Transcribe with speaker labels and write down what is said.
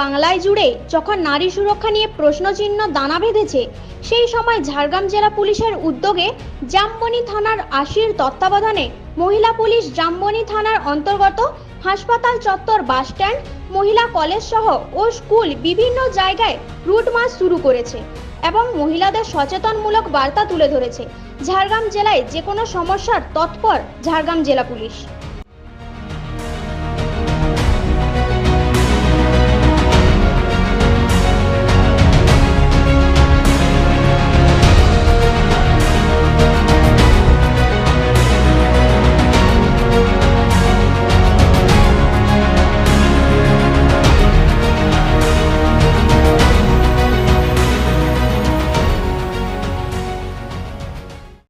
Speaker 1: বাংলায় জুড়ে যখন নারী সুরক্ষা নিয়ে প্রশ্নচিহ্ন দানা বেঁধেছে, সেই সময় ঝাড়গ্রাম জেলা পুলিশের উদ্যোগে জামবনি থানার আশির তত্ত্বাবধানে মহিলা পুলিশ জামবনি থানার অন্তর্গত হাসপাতাল চত্বর, বাস স্ট্যান্ড, মহিলা কলেজ সহ ও স্কুল বিভিন্ন জায়গায় রুট মার্চ শুরু করেছে এবং মহিলাদের সচেতনমূলক বার্তা তুলে ধরেছে। ঝাড়গ্রাম জেলায় যে কোনো সমস্যার তৎপর ঝাড়গ্রাম জেলা পুলিশ।